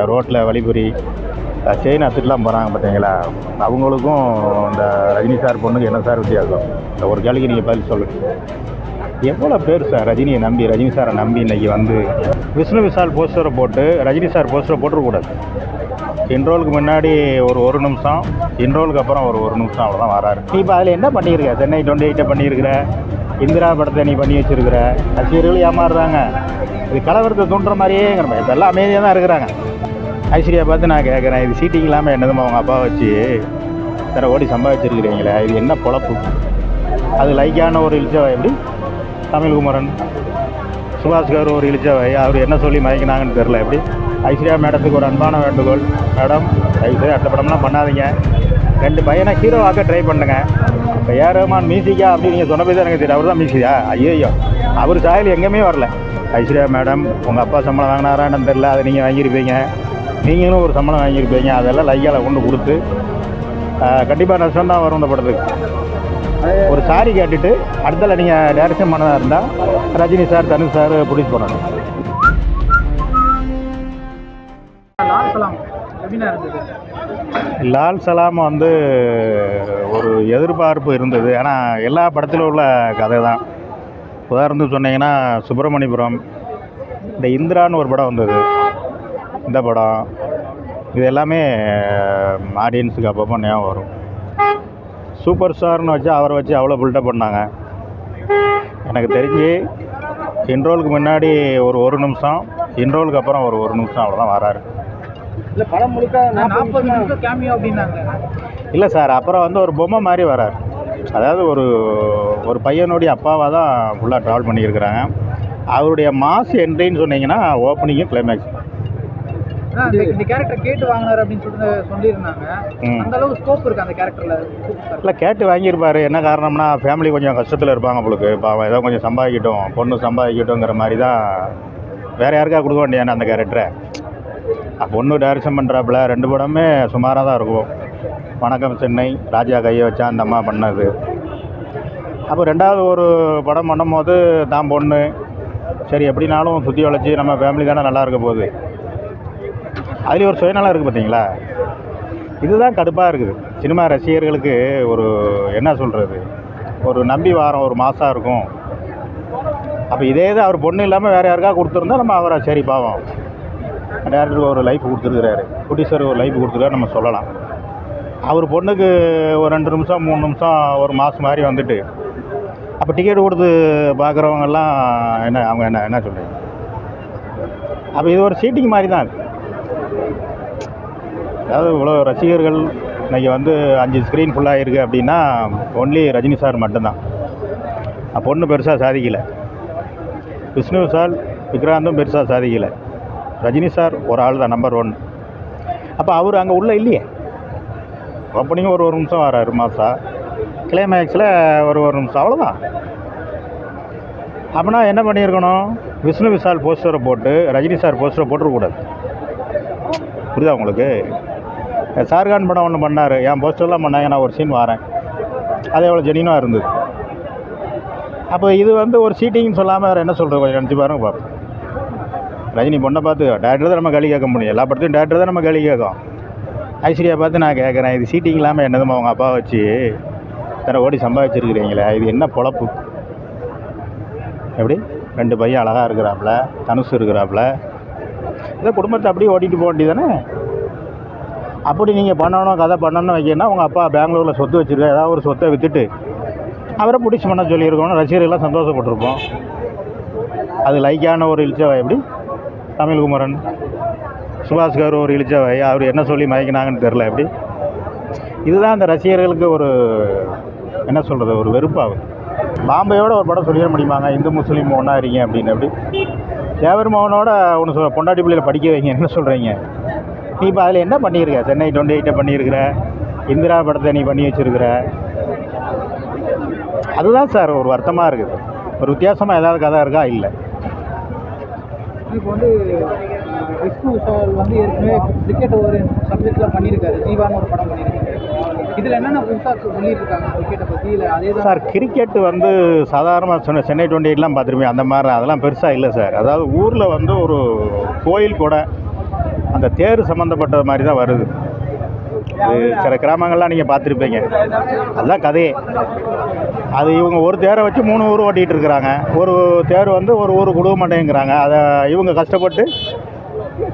ரோட்டில் வழிபறி செயின் அத்துட்டுலாம் போகிறாங்க பார்த்தீங்களா, அவங்களுக்கும் இந்த ரஜினி சார் பொண்ணுக்கு என்ன சார் வித்தியாசம்? இந்த ஒரு கேள்விக்கு நீங்கள் பதில் சொல்லுங்கள். எவ்வளோ பேர் சார் ரஜினியை நம்பி, ரஜினி சாரை நம்பி இன்றைக்கி வந்து விஷ்ணு விஷால் போஸ்டரை போட்டு ரஜினி சார் போஸ்டரை போட்டுருக்கூடாது. இன்ட்ரோலுக்கு முன்னாடி ஒரு நிமிஷம், இன்ட்ரோலுக்கு அப்புறம் ஒரு நிமிஷம் அவ்வளோதான் வராரு. நீ இப்போ அதில் என்ன பண்ணியிருக்க? சென்னை 28 பண்ணியிருக்கிற, இந்திரா படத்தை நீ பண்ணி வச்சுருக்கிற, ரசிகர்கள் ஏமாறுறாங்க. இது கலவரத்தை தூண்டுற மாதிரியேங்கிற மாதிரி இப்போ எல்லாம் அமைதியாக தான் இருக்கிறாங்க. ஐஸ்வர்யா பார்த்து நான் கேட்குறேன், இது சீட்டிங் இல்லாமல் என்னதுமா அவங்க அப்பா வச்சு வேறு ஓடி சம்பாதிச்சிருக்கிறீங்களே, இது என்ன பொழப்பு? அது லைக்கான ஒரு இழிச்சவை எப்படி தமிழ்குமரன், சுபாஷ்கர் ஒரு இழிச்சவை, அவர் என்ன சொல்லி மயக்கினாங்கன்னு தெரில. எப்படி ஐஸ்வர்யா மேடத்துக்கு ஒரு அன்பான வேண்டுகோள், மேடம் தயவுசெய்து அடுத்த படம்லாம் பண்ணாதீங்க, 2 பையனை ஹீரோவாக்க ட்ரை பண்ணுங்க. இப்போ ஏஆர் ரஹ்மான் மியூசிக்கா அப்படின்னு நீங்கள் சொன்ன போய் தான் எனக்கு தெரியும், அவர் தான் மியூசிக்கா? ஐயோ, அவர் சாயல் எங்கேயுமே வரல. ஐஸ்வர்யா மேடம் உங்கள் அப்பா சம்பளம் வாங்கினாரான்னு தெரில, அதை நீங்கள் வாங்கியிருப்பீங்க, நீங்களும் ஒரு சம்பளம் வாங்கியிருப்பீங்க, அதெல்லாம் லையால் கொண்டு கொடுத்து கண்டிப்பாக நஷ்டம் தான் வரும் இந்த படத்துக்கு. ஒரு சாரி கேட்டுட்டு அடுத்தல நீங்கள் டைரக்ஷன் பண்ணதாக இருந்தால் Rajini sir, Dhanush sir produce பண்ணணும். லால் சலாம் வந்து ஒரு எதிர்பார்ப்பு இருந்தது, ஆனால் எல்லா படத்திலும் உள்ள கதை தான். உதாரணத்துக்கு சொன்னீங்கன்னா சுப்பிரமணியபுரம், இந்த இந்திரான்னு ஒரு படம் வந்தது, இந்த படம், இது எல்லாமே ஆடியன்ஸுக்கு அப்பப்போ ஞாபகம் வரும். சூப்பர் ஸ்டார்னு வச்சு அவரை வச்சு அவ்வளோ பில்டப் பண்ணாங்க. எனக்கு தெரிஞ்சு இன்ட்ரோலுக்கு முன்னாடி ஒரு நிமிஷம், இன்ட்ரோலுக்கு அப்புறம் ஒரு நிமிஷம் அவ்வளோதான் வராரு. இல்லை படம் முழுக்க 40 நிமிஷம் கேமியோ அப்படின்னாங்க. இல்லை சார், அப்புறம் வந்து ஒரு பொம்மை மாதிரி வராரு. அதாவது ஒரு பையனுடைய அப்பாவாக தான் ஃபுல்லாக ட்ராவல் பண்ணியிருக்கிறாங்க. அவருடைய மாஸ் என்ட்ரின்னு சொன்னீங்கன்னா ஓப்பனிங்கும் கிளைமேக்ஸ். இந்த கேரக்டர் கேட்டு வாங்கினார் அப்படின்னு சொல்லியிருந்தாங்க. அந்த அளவு ஸ்கோப் இருக்குது அந்த கேரக்டரில். இல்லை கேட்டு வாங்கியிருப்பார். என்ன காரணம்னா ஃபேமிலி கொஞ்சம் கஷ்டத்தில் இருப்பாங்க உங்களுக்கு, இப்போ அவன் ஏதோ கொஞ்சம் சம்பாதிக்கட்டும், பொண்ணு சம்பாதிக்கட்டும்ங்கிற மாதிரி தான். வேறு யாருக்கா கொடுக்க வேண்டியானே அந்த கேரக்டரை. பொண்ணு டைரக்ஷன் பண்ணுறாப்புல 2 படமே சுமாராக தான் இருக்கும். வணக்கம் சென்னை, ராஜா கையை வச்சா அந்த அம்மா பண்ணது. அப்போ 2வது ஒரு படம் பண்ணும்போது தான் பொண்ணு சரி எப்படினாலும் சுற்றி வளைச்சி நம்ம ஃபேமிலி தானே நல்லா இருக்க போகுது, அதுலேயும் ஒரு சுயநலம் இருக்குது பார்த்தீங்களா. இதுதான் கடுப்பாக இருக்குது சினிமா ரசிகர்களுக்கு. ஒரு என்ன சொல்கிறது, ஒரு நம்பி வாரம் ஒரு மாதம் இருக்கும். அப்போ இதே இது அவர் பொண்ணு இல்லாமல் வேறு யாருக்காக கொடுத்துருந்தா நம்ம அவரை சரி பாவம், டேரக்டருக்கு ஒரு லைஃப் கொடுத்துருக்கிறாரு, ப்ரொடியூசருக்கு ஒரு லைஃப் கொடுத்துருக்காரு நம்ம சொல்லலாம். அவர் பொண்ணுக்கு ஒரு 2 நிமிஷம் 3 நிமிஷம் ஒரு மாதம் மாதிரி வந்துட்டு அப்போ டிக்கெட் கொடுத்து பார்க்குறவங்கெல்லாம் அவங்க என்ன சொல்கிறீங்க? அப்போ இது ஒரு சீட்டிங் மாதிரி தான். அதாவது இவ்வளோ ரசிகர்கள் இன்றைக்கி வந்து 5 ஸ்க்ரீன் ஃபுல்லாக இருக்குது அப்படின்னா ஒன்லி ரஜினி சார் மட்டும்தான். பொண்ணு பெருசாக சாதிக்கலை, விஷ்ணு விஷால், விக்ராந்தும் பெருசாக சாதிக்கலை, ரஜினி சார் ஒரு ஆள் தான் நம்பர் 1. அப்போ அவர் அங்கே உள்ளே இல்லையே. ஓப்பனிங் ஒரு நிமிஷம் வராரு மாதம், கிளைமேக்ஸில் ஒரு நிமிஷம், அவ்வளோதான். அப்படின்னா என்ன பண்ணியிருக்கணும், விஷ்ணு விஷால் போஸ்டரை போட்டு ரஜினி சார் போஸ்டரை போட்டுருக்கூடாது. புரியுதா உங்களுக்கு? ஷாருக்கான் படம் ஒன்று பண்ணார், என் போஸ்டர்லாம் பண்ணாங்க, நான் ஒரு சீன் வரேன், அது எவ்வளோ ஜெனியூனாக இருந்தது. அப்போ இது வந்து ஒரு சீட்டிங்னு சொல்லாமல் வேறு என்ன சொல்கிறது, கொஞ்சம் நினச்சி பாருங்க பார்ப்போம். ரஜினி பொண்ணை பார்த்து டேரக்டர் தான் நம்ம கேள்வி கேட்க முடியும், எல்லா படத்தையும் டேரக்டர் தான் நம்ம கேள்வி கேட்கும். ஐஸ்வர்யா பார்த்து நான் கேட்குறேன், இது சீட்டிங் இல்லாமல் என்னதுமா அவங்க அப்பா வச்சு வேறு ஓடி சம்பாதிச்சிருக்கிறீங்களே, இது என்ன பொழப்பு? எப்படி 2 பையன் அழகாக இருக்கிறாப்புல, தனுஷ் இருக்கிறாப்புல, இதை குடும்பத்தை அப்படியே ஓட்டிகிட்டு போக வேண்டியதானே. அப்படி நீங்கள் பண்ணணும், கதை பண்ணணும்னு வைக்கணும்னா உங்கள் அப்பா பெங்களூரில் சொத்து வச்சுருக்க, ஏதாவது ஒரு சொத்தை விற்றுட்டு அவரை பிடிச்சி பண்ண சொல்லியிருக்கணும், ரசிகர்கள்லாம் சந்தோஷப்பட்டிருப்போம். அது லைக்கான ஒரு இழிச்சவை எப்படி தமிழ்குமரன், சுபாஷ்கர் ஒரு இழிச்சவை, அவர் என்ன சொல்லி மயக்கினாங்கன்னு தெரில. எப்படி இதுதான் அந்த ரசிகர்களுக்கு ஒரு என்ன சொல்கிறது, ஒரு வெறுப்பாகும். பாம்பேயோட ஒரு படம் சொல்லிட முடியுமாங்க, இந்து முஸ்லீம் ஒன்றா இருக்கீங்க அப்படின்னு? எப்படி தேவர் மோகனோட ஒன்று பொண்டாட்டி பிள்ளையில் படிக்க வைங்க, என்ன சொல்கிறீங்க? நீ இப்போ அதில் என்ன பண்ணியிருக்க? சென்னை 28 பண்ணியிருக்கிற, இந்திரா படத்தை நீ பண்ணி வச்சுருக்கிற, அதுதான் சார் ஒரு வருத்தமாக இருக்குது. ஒரு வித்தியாசமாக ஏதாவது கதை இருக்கா? இல்லை. இப்போ வந்து விஷ்ணு விஷால் வந்து ஏற்கனவே கிரிக்கெட் ஒரு சப்ஜெக்டில் பண்ணியிருக்காரு, ஜீவான்னு ஒரு படம் பண்ணியிருக்காரு. இதில் என்னென்ன புதுசாக சொல்லியிருக்காங்க கிரிக்கெட்டை பற்றி? இல்லை அதே தான் சார். கிரிக்கெட்டு வந்து சாதாரணமாக சென்னை 28 பார்த்துருப்பீங்க, அந்த மாதிரி அதெல்லாம் பெருசாக இல்லை சார். அதாவது ஊரில் வந்து ஒரு கோயில் கூட அந்த அந்த தேர் சம்மந்தப்பட்ட மாதிரி தான் வருது. இது சில கிராமங்கள்லாம் நீங்கள் பார்த்துருப்பீங்க, அதுதான் கதையே. அது இவங்க ஒரு தேரை வச்சு 3 ஊர் ஓட்டிகிட்டு இருக்கிறாங்க. ஒரு தேர் வந்து ஒரு ஊர் கொடுக்க மாட்டேங்கிறாங்க. அதை இவங்க கஷ்டப்பட்டு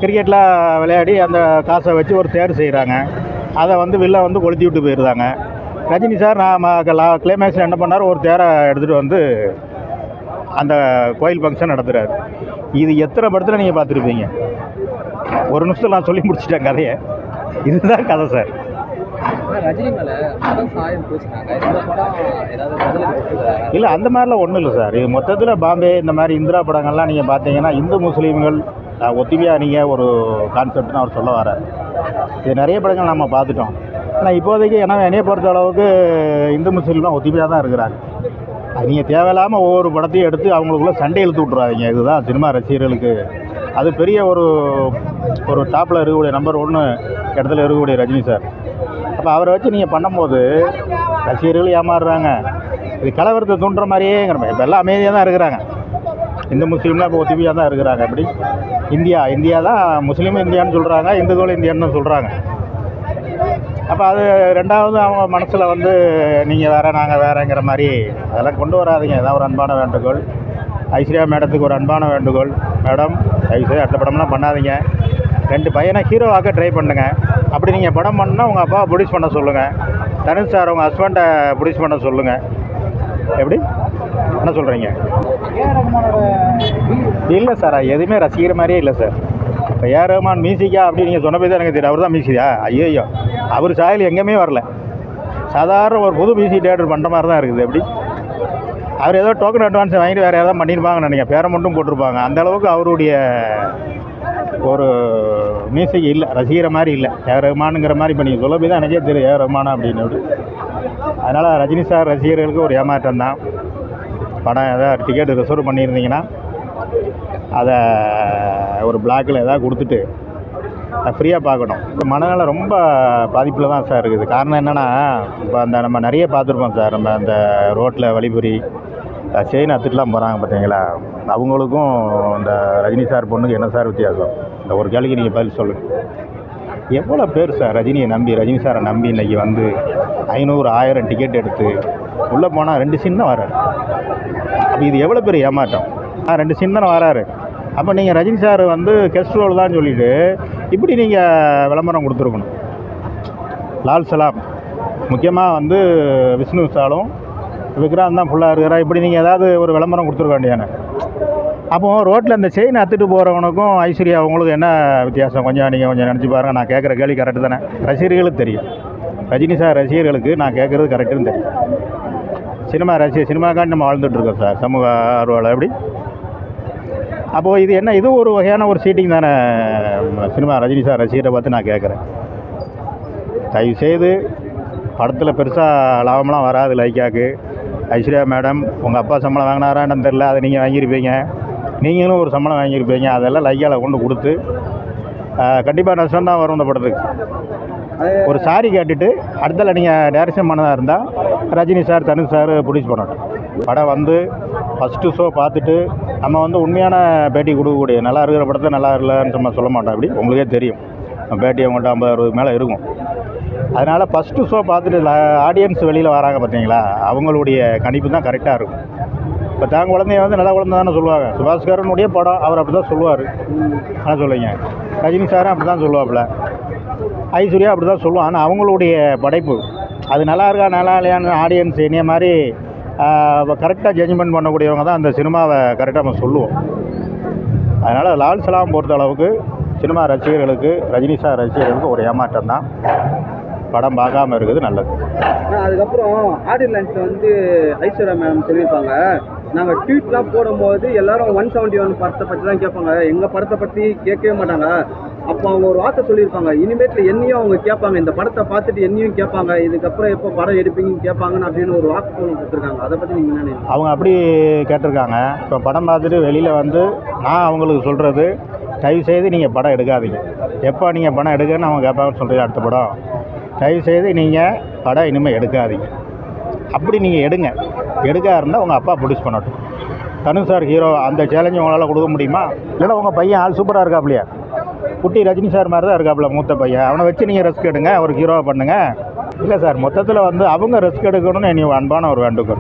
கிரிக்கெட்லாம் விளையாடி அந்த காசை வச்சு ஒரு தேர் செய்கிறாங்க. அதை வந்து வில்ல வந்து கொளுத்தி விட்டு போயிடுறாங்க. ரஜினி சார் கிளைமேக்ஸில் என்ன பண்ணார், ஒரு தேரை எடுத்துகிட்டு வந்து அந்த கோயில் ஃபங்க்ஷன் நடத்துகிறாரு. இது எத்தனை படத்தில் நீங்கள் பார்த்துருப்பீங்க. ஒரு நிமிஷத்தில் நான் சொல்லி முடிச்சிட்டேன் கதையை. இதுதான் கதை சார். ரஜினி மேலே மதம் சாயம் பூசினாங்க. இந்த படம் ஏதாவது பதில் இல்லை, அந்த மாதிரிலாம் ஒன்றும் இல்லை சார். இது மொத்தத்தில் பாம்பே இந்த மாதிரி இந்திரா படங்கள்லாம் நீங்கள் பார்த்தீங்கன்னா இந்து முஸ்லீம்கள் ஒத்துமையாக நீங்கள் ஒரு கான்செப்ட்னு அவர் சொல்ல வரார். இது நிறைய படங்கள் நம்ம பார்த்துட்டோம். ஆனால் இப்போதைக்கு என்னையை பொறுத்த அளவுக்கு இந்து முஸ்லீம்லாம் ஒத்துமையாக தான் இருக்கிறாங்க. அது நீங்கள் தேவையில்லாமல் ஒவ்வொரு படத்தையும் எடுத்து அவங்களுக்குள்ள சண்டை இழுத்து விட்றாதீங்க. இதுதான் சினிமா ரசிகர்களுக்கு அது பெரிய ஒரு டாப்பில் இருக்கக்கூடிய நம்பர் 1 இடத்துல இருக்கக்கூடிய ரஜினி சார். அப்போ அவரை வச்சு நீங்கள் பண்ணும்போது ரசிகர்கள் ஏமாறுறாங்க. இது கலவரத்தை தூண்டுற மாதிரியேங்கிற மாதிரி. இப்போ எல்லாம் அமைதியாக தான் இருக்கிறாங்க. இந்து முஸ்லீம்லாம் இப்போ ஒத்துமையாக தான் இருக்கிறாங்க. அப்படி இந்தியா தான் முஸ்லீமும் இந்தியான்னு சொல்கிறாங்க, இந்துக்களும் இந்தியான்னு சொல்கிறாங்க. அப்போ அது ரெண்டாவது அவங்க மனசில் வந்து நீங்கள் வேறு நாங்கள் வேறுங்கிற மாதிரி அதெல்லாம் கொண்டு வராதிங்க. ஏதாவது ஒரு அன்பான வேண்டுகோள். ஐஸ்வர்யா மேடத்துக்கு ஒரு அன்பான வேண்டுகோள். மேடம் தயவுசெய்து அடுத்த படம்லாம் பண்ணாதீங்க. 2 பையனை ஹீரோவாக்க ட்ரை பண்ணுங்க. அப்படி நீங்கள் படம் பண்ணால் உங்கள் அப்பாவை ப்ரொடியூஸ் பண்ண சொல்லுங்கள். தனுஷ் சார் உங்கள் ஹஸ்பண்டை ப்ரொடியூஸ் பண்ண சொல்லுங்கள். எப்படி என்ன சொல்கிறீங்க? இல்லை சார், அது எதுவுமே ரசிக்கிற மாதிரியே இல்லை சார். இப்போ ஏஆர் ரஹ்மான் மியூசிக்கா அப்படி நீங்கள் சொன்ன போய் தான் எனக்கு தெரியும். அவர் தான் மியூசிக்கா? ஐயோ, அவர் சாயல் எங்கேயுமே வரல. சாதாரண ஒரு புது மியூசிக் தியேட்டர் பண்ணுற மாதிரி தான் இருக்குது. எப்படி அவர் ஏதோ டோக்கன் அட்வான்ஸ் வாங்கிட்டு வேறு ஏதாவது பண்ணியிருப்பாங்கன்னு நினைக்கிறேன். பேரை மட்டும் போட்டிருப்பாங்க. அந்தளவுக்கு அவருடைய ஒரு மியூசிக் இல்லை, ரசிக்கிற மாதிரி இல்லை. ஏஆர் ரஹ்மானுங்கிற மாதிரி இப்போ நீங்கள் சொல்ல போய் தான் எனக்கே தெரியும் ஏஆர் ரஹ்மானா அப்படின்னு. அதனால் ரஜினி சார் ரசிகர்களுக்கு ஒரு ஏமாற்றம் தான். படம் ஏதாவது டிக்கெட் ரிசர்வ் பண்ணியிருந்தீங்கன்னா அதை ஒரு பிளாக்கில் எதாவது கொடுத்துட்டு ஃப்ரீயாக பார்க்கணும். இப்போ மனநல ரொம்ப பாதிப்பில் தான் சார் இருக்குது. காரணம் என்னென்னா, இப்போ நம்ம நிறைய பார்த்துருப்போம் சார். நம்ம அந்த ரோட்டில் வழிபறி செயின் அத்துட்டுலாம் போகிறாங்க பார்த்தீங்களா, அவங்களுக்கும் இந்த ரஜினி சார் பொண்ணுக்கு என்ன சார் வித்தியாசம்? இந்த ஒரு கேள்விக்கு நீங்கள் பதில் சொல்லுங்கள். எவ்வளோ பேர் சார் ரஜினியை நம்பி, ரஜினி சாரை நம்பி இன்றைக்கி வந்து 500 1000 டிக்கெட் எடுத்து உள்ளே போனால் 2 சீன் தான் வராரு. அப்போ இது எவ்வளோ பேர் ஏமாற்றம்? 2 சீன் தானே வராரு. அப்போ நீங்கள் ரஜினி சார் வந்து கெஸ்ட் ரோல் தான் சொல்லிவிட்டு இப்படி நீங்கள் விளம்பரம் கொடுத்துருக்கணும். லால் சலாம் முக்கியமாக வந்து விஷ்ணு விஷாலும் விக்ராந்த் தான் ஃபுல்லாக இருக்கிறா. இப்படி நீங்கள் ஏதாவது ஒரு விளம்பரம் கொடுத்துருக்க வேண்டியானே. அப்போது ரோட்டில் இந்த செயின் அத்துட்டு போகிறவனுக்கும் ஐஸ்வர்யா அவங்களுக்கும் என்ன வித்தியாசம்? கொஞ்சம் நினச்சி பாருங்கள். நான் கேட்குற கேள்வி கரெக்டு தானே? ரசிகர்களுக்கு தெரியும். ரஜினி சார் ரசிகர்களுக்கு நான் கேட்குறது கரெக்டுன்னு தெரியும். சினிமாக்காண்டி நம்ம வாழ்ந்துட்டுருக்கோம் சார், சமூக ஆர்வலர். எப்படி அப்போது இது என்ன, இது ஒரு வகையான ஒரு சீட்டிங் தானே? சினிமா ரஜினி சார் ரசிகரை பார்த்து நான் கேட்குறேன், தயவுசெய்து படத்தில் பெருசாக லாபம்லாம் வராது. லைக்காக்கு ஐஸ்வர்யா மேடம் உங்கள் அப்பா சம்பளம் வாங்கினாரான்னு தெரில, அதை நீங்கள் வாங்கியிருப்பீங்க. நீங்களும் ஒரு சம்பளம் வாங்கியிருப்பீங்க. அதெல்லாம் லைக்காவில் கொண்டு கொடுத்து கண்டிப்பாக நஷ்டம் தான் வரும் இந்த படத்துக்கு. ஒரு சாரி கேட்டுட்டு அடுத்தல நீங்கள் டைரக்ஷன் பண்ணதாக இருந்தால் Rajini sir Dhanush sir produce பண்ணட்டும். படம் வந்து ஃபஸ்ட்டு ஷோ பார்த்துட்டு நம்ம வந்து உண்மையான பேட்டி கொடுக்கக்கூடிய, நல்லா இருக்கிற படத்தை நல்லா இல்லைன்னு நம்ம சொல்ல மாட்டோம். அப்படி உங்களுக்கே தெரியும், பேட்டி அவங்கள்ட்ட 50-60 மேலே இருக்கும். அதனால் ஃபஸ்ட்டு ஷோ பார்த்துட்டு ஆடியன்ஸ் வெளியில் வராங்க பார்த்தீங்களா, அவங்களுடைய கணிப்பு தான் கரெக்டாக இருக்கும். இப்போ தாங்க குழந்தைய வந்து நல்ல குழந்தை தானே சொல்லுவாங்க. சுபாஸ்கரனுடைய படம் அவர் அப்படி தான் சொல்லுவார். ஆனால் சொல்லுவீங்க ரஜினி சாரும் அப்படி தான் சொல்லுவாப்புல, ஐஸ்வர்யா அப்படி தான் சொல்லுவான். ஆனால் அவங்களுடைய படைப்பு அது நல்லா இருக்கா நல்லா இல்லையான்னு ஆடியன்ஸ் என்னைய மாதிரி கரெக்டாக ஜட்ஜ்மெண்ட் பண்ணக்கூடியவங்க தான் அந்த சினிமாவை கரெக்டாக நம்ம சொல்லுவோம். அதனால் லால் சலாம் பொறுத்த அளவுக்கு சினிமா ரசிகர்களுக்கு, ரஜினி சார் ரசிகர்களுக்கு ஒரு ஏமாற்றம் தான். படம் பார்க்காம இருக்குது நல்லது. அதுக்கப்புறம் ஆடியோ லான்ச்சில் வந்து ஐஸ்வர்யா மேம் சொல்லியிருப்பாங்க, நாங்கள் ட்வீட்லாம் போடும்போது எல்லாரும் 171 படத்தை பற்றி தான் கேட்பாங்க, எங்கள் படத்தை பற்றி கேட்கவே மாட்டாங்க. அப்போ அவங்க ஒரு வார்த்தை சொல்லியிருப்பாங்க, இனிமேட்டில் என்னையும் அவங்க கேட்பாங்க, இந்த படத்தை பார்த்துட்டு என்னையும் கேட்பாங்க, இதுக்கப்புறம் எப்போ படம் எடுப்பீங்கன்னு கேட்பாங்கன்னு அப்படின்னு ஒரு வாக்கு கொடுத்துருக்காங்க. அதை பற்றி நீங்கள் என்ன நினைக்கிறீங்க? அவங்க அப்படி கேட்டிருக்காங்க. இப்போ படம் பார்த்துட்டு வெளியில் வந்து நான் அவங்களுக்கு சொல்கிறது, தயவுசெய்து நீங்கள் படம் எடுக்காதீங்க. எப்போ நீங்கள் படம் எடுக்கன்னு அவங்க கேட்பாங்கன்னு சொல்கிறீங்க. அடுத்த படம் தயவுசெய்து நீங்கள் படம் இனிமேல் எடுக்காதீங்க. அப்படி நீங்கள் எடுக்க இருந்தால் உங்கள் அப்பா ப்ரொடியூஸ் பண்ணட்டும். தனுஷ் சார் ஹீரோ, அந்த சேலஞ்சு உங்களால் கொடுக்க முடியுமா? இல்லைன்னா உங்கள் பையன் ஆள் சூப்பராக இருக்கா அப்படியா, குட்டி ரஜினி சார் மாதிரி தான் இருக்காப்புல மூத்த பையன். அவனை வச்சு நீங்கள் ரிஸ்க் எடுங்க, ஒரு ஹீரோவை பண்ணுங்கள். இல்லை சார், மொத்தத்தில் வந்து அவங்க ரிஸ்க் எடுக்கணும்னு என்னை அன்பான ஒரு வேண்டுகோள்.